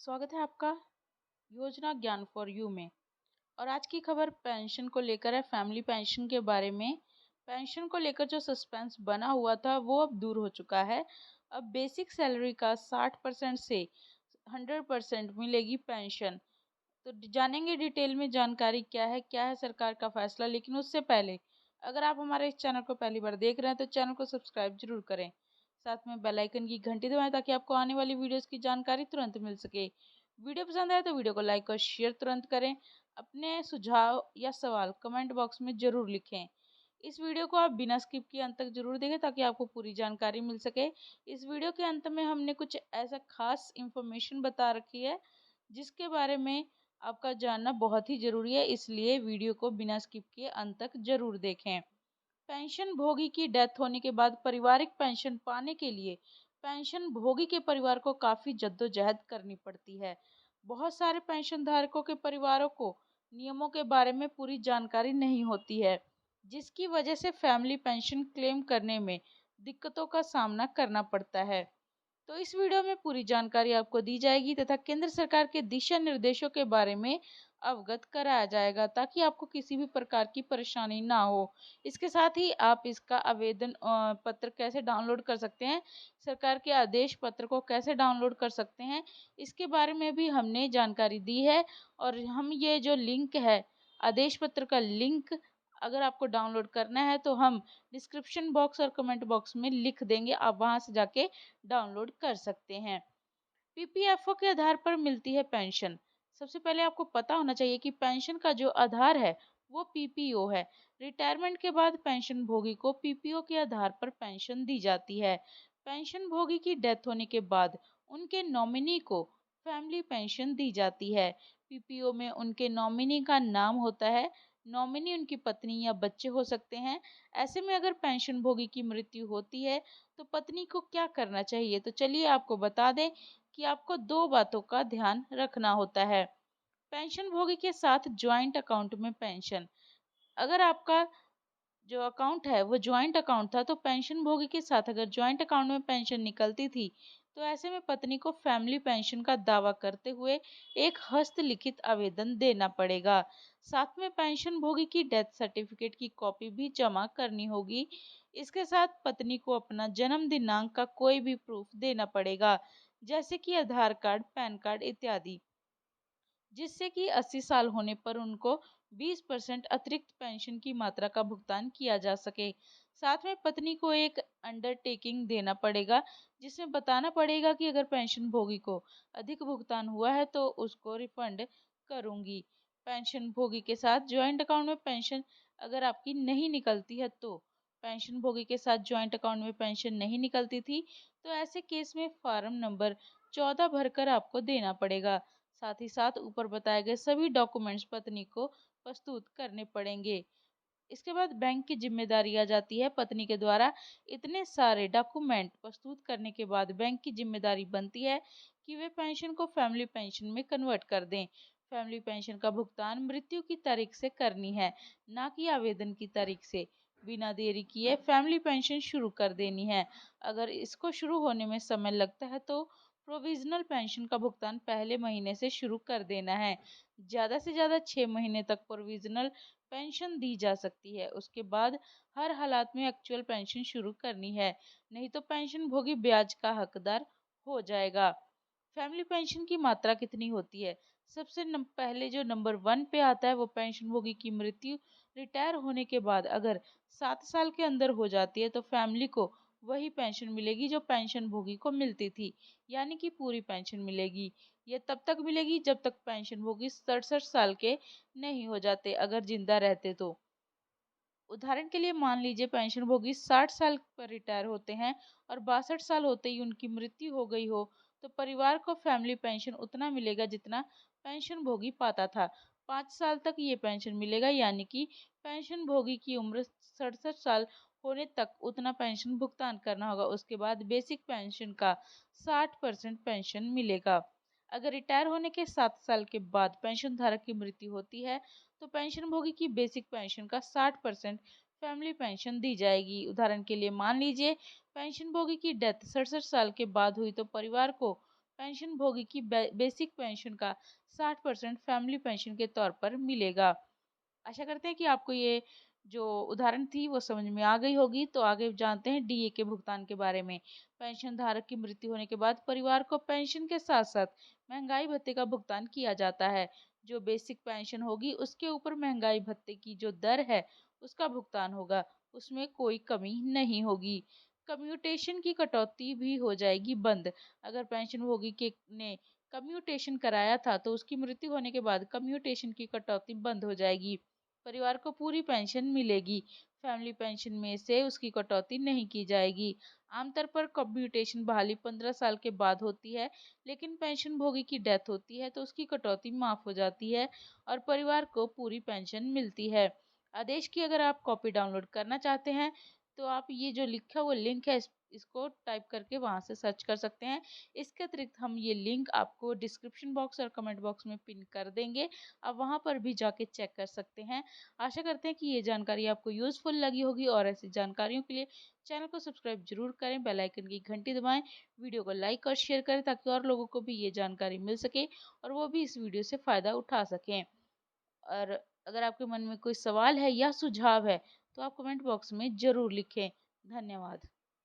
स्वागत है आपका योजना ज्ञान फॉर यू में। और आज की खबर पेंशन को लेकर है, फैमिली पेंशन के बारे में। पेंशन को लेकर जो सस्पेंस बना हुआ था वो अब दूर हो चुका है। अब बेसिक सैलरी का 60% से 100% मिलेगी पेंशन। तो जानेंगे डिटेल में जानकारी क्या है सरकार का फैसला। लेकिन उससे पहले अगर आप हमारे इस चैनल को पहली बार देख रहे हैं तो चैनल को सब्सक्राइब जरूर करें। साथ में बेल आइकन की घंटी दबाएं ताकि आपको आने वाली वीडियोस की जानकारी तुरंत मिल सके। वीडियो पसंद आए तो वीडियो को लाइक और शेयर तुरंत करें। अपने सुझाव या सवाल कमेंट बॉक्स में जरूर लिखें। इस वीडियो को आप बिना स्किप किए अंत तक जरूर देखें ताकि आपको पूरी जानकारी मिल सके। इस वीडियो के अंत में हमने कुछ ऐसा खास इंफॉर्मेशन बता रखी है जिसके बारे में आपका जानना बहुत ही ज़रूरी है, इसलिए वीडियो को बिना स्किप किए अंत तक ज़रूर देखें। पेंशन भोगी की डेथ होने के बाद पारिवारिक पेंशन पाने के लिए पेंशन भोगी के परिवार को काफ़ी जद्दोजहद करनी पड़ती है। बहुत सारे पेंशन धारकों के परिवारों को नियमों के बारे में पूरी जानकारी नहीं होती है, जिसकी वजह से फैमिली पेंशन क्लेम करने में दिक्कतों का सामना करना पड़ता है। तो इस वीडियो में पूरी जानकारी आपको दी जाएगी तथा केंद्र सरकार के दिशा निर्देशों के बारे में अवगत कराया जाएगा ताकि आपको किसी भी प्रकार की परेशानी ना हो। इसके साथ ही आप इसका आवेदन पत्र कैसे डाउनलोड कर सकते हैं, सरकार के आदेश पत्र को कैसे डाउनलोड कर सकते हैं, इसके बारे में भी हमने जानकारी दी है। और हम ये जो लिंक है, आदेश पत्र का लिंक, अगर आपको डाउनलोड करना है तो हम डिस्क्रिप्शन बॉक्स और कमेंट बॉक्स में लिख देंगे, आप वहां से जाके डाउनलोड कर सकते हैं। पीपीएफओ के आधार पर मिलती है पेंशन। सबसे पहले आपको पता होना चाहिए कि पेंशन का जो आधार है वो पीपीओ है। रिटायरमेंट के बाद पेंशन भोगी को पीपीओ के आधार पर पेंशन दी जाती है। पेंशन भोगी की डेथ होने के बाद उनके नॉमिनी को फैमिली पेंशन दी जाती है। पीपीओ में उनके नॉमिनी का नाम होता है। नॉमिनी उनकी पत्नी या बच्चे हो सकते हैं। ऐसे में अगर पेंशन भोगी की मृत्यु होती है तो पत्नी को क्या करना चाहिए, तो चलिए आपको बता दें कि आपको दो बातों का ध्यान रखना होता है। पेंशन भोगी के साथ ज्वाइंट अकाउंट में पेंशन, अगर आपका जो अकाउंट है वो ज्वाइंट अकाउंट था तो पेंशन भोगी के साथ अगर ज्वाइंट अकाउंट में पेंशन निकलती थी तो ऐसे में पत्नी को फैमिली पेंशन का दावा करते हुए एक हस्तलिखित आवेदन देना पड़ेगा। साथ में पेंशन भोगी की डेथ सर्टिफिकेट की कॉपी भी जमा करनी होगी। इसके साथ पत्नी को अपना जन्म दिनांक का कोई भी प्रूफ देना पड़ेगा, जैसे कि आधार कार्ड, पैन कार्ड इत्यादि, जिससे कि 80 साल होने पर उनको 20% अतिरिक्त पेंशन की मात्रा का भुगतान किया जा सके। साथ में पत्नी को एक अंडरटेकिंग देना पड़ेगा जिसमें बताना पड़ेगा कि अगर पेंशन भोगी को अधिक भुगतान हुआ है तो उसको रिफंड करूंगी। पेंशन भोगी के साथ ज्वाइंट अकाउंट में पेंशन अगर आपकी नहीं निकलती है तो पेंशन भोगी के साथ ज्वाइंट अकाउंट में पेंशन नहीं निकलती थी तो ऐसे केस में फॉर्म नंबर 14 भरकर आपको देना पड़ेगा। साथ ही साथ ऊपर बताए गए सभी डॉक्यूमेंट्स पत्नी को प्रस्तुत करने पड़ेंगे। इसके बाद बैंक की जिम्मेदारी आ जाती है। पत्नी के द्वारा इतने सारे डॉक्यूमेंट प्रस्तुत करने के बाद बैंक की जिम्मेदारी बनती है कि वे पेंशन को फैमिली पेंशन में कन्वर्ट कर दें। फैमिली पेंशन का भुगतान मृत्यु की तारीख से करनी है, ना कि आवेदन की तारीख से। बिना देरी किए फैमिली पेंशन शुरू कर देनी है। अगर इसको शुरू होने में समय लगता है तो प्रोविजनल पेंशन का भुगतान पहले महीने से शुरू कर देना है। ज़्यादा से ज़्यादा 6 महीने तक प्रोविजनल पेंशन दी जा सकती है। उसके बाद हर हालात में एक्चुअल पेंशन शुरू करनी है, नहीं तो पेंशन भोगी ब्याज का हकदार हो जाएगा। फैमिली पेंशन की मात्रा कितनी होती है? सबसे पहले जो नंबर 1 पे आता है वो पेंशन भोगी की मृत्यु। रिटायर होने के बाद अगर 7 साल के अंदर हो जाती है तो फैमिली को वही पेंशन मिलेगी जो पेंशन भोगी को मिलती थी, यानी कि पूरी पेंशन मिलेगी। ये तब तक मिलेगी जब तक पेंशन भोगी 67 साल के नहीं हो जाते, अगर जिंदा रहते तो। उदाहरण के लिए मान लीजिए पेंशन भोगी 60 साल पर रिटायर होते हैं और 62 साल होते ही उनकी मृत्यु हो गई हो तो परिवार को फैमिली पेंशन उतना मिलेगा जितना पेंशन भोगी पाता था। 5 साल तक ये पेंशन मिलेगा, यानी कि पेंशन भोगी की उम्र 67 साल होने तक उतना पेंशन भुगतान करना होगा। उसके बाद बेसिक पेंशन का 60% पेंशन मिलेगा। अगर रिटायर होने के 7 साल के बाद पेंशन धारक की मृत्यु होती है तो पेंशन भोगी की बेसिक पेंशन का 60% फैमिली पेंशन दी जाएगी। उदाहरण के लिए मान लीजिए पेंशन भोगी की डेथ 67 साल के बाद हुई तो परिवार को पेंशन भोगी की बेसिक पेंशन का 60% फैमिली पेंशन के तौर पर मिलेगा। आशा करते हैं कि आपको ये जो उदाहरण थी वो समझ में आ गई होगी। तो आगे जानते हैं डीए के भुगतान के बारे में। पेंशन धारक की मृत्यु होने के बाद परिवार को पेंशन के साथ साथ महंगाई भत्ते का भुगतान किया जाता है। जो बेसिक पेंशन होगी उसके ऊपर महंगाई भत्ते की जो दर है उसका भुगतान होगा, उसमें कोई कमी नहीं होगी। कम्यूटेशन की कटौती भी हो जाएगी बंद। अगर पेंशन भोगी के ने कम्यूटेशन कराया था तो उसकी मृत्यु होने के बाद कम्यूटेशन की कटौती बंद हो जाएगी। परिवार को पूरी पेंशन मिलेगी। फैमिली पेंशन में से उसकी कटौती नहीं की जाएगी। आमतौर पर कम्यूटेशन बहाली 15 साल के बाद होती है, लेकिन पेंशन भोगी की डेथ होती है तो उसकी कटौती माफ हो जाती है और परिवार को पूरी पेंशन मिलती है। आदेश की अगर आप कॉपी डाउनलोड करना चाहते हैं तो आप ये जो लिखा हुआ लिंक है इसको टाइप करके वहां से सर्च कर सकते हैं। इसके अतिरिक्त हम ये लिंक आपको डिस्क्रिप्शन बॉक्स और कमेंट बॉक्स में पिन कर देंगे। आप वहां पर भी जाके चेक कर सकते हैं। आशा करते हैं कि ये जानकारी आपको यूजफुल लगी होगी और ऐसी जानकारियों के लिए चैनल को सब्सक्राइब जरूर करें, बेल आइकन की घंटी दबाएं, वीडियो को लाइक और शेयर करें ताकि और लोगों को भी ये जानकारी मिल सके और वो भी इस वीडियो से फ़ायदा उठा सकें। और अगर आपके मन में कोई सवाल है या सुझाव है तो आप कमेंट बॉक्स में ज़रूर लिखें। धन्यवाद।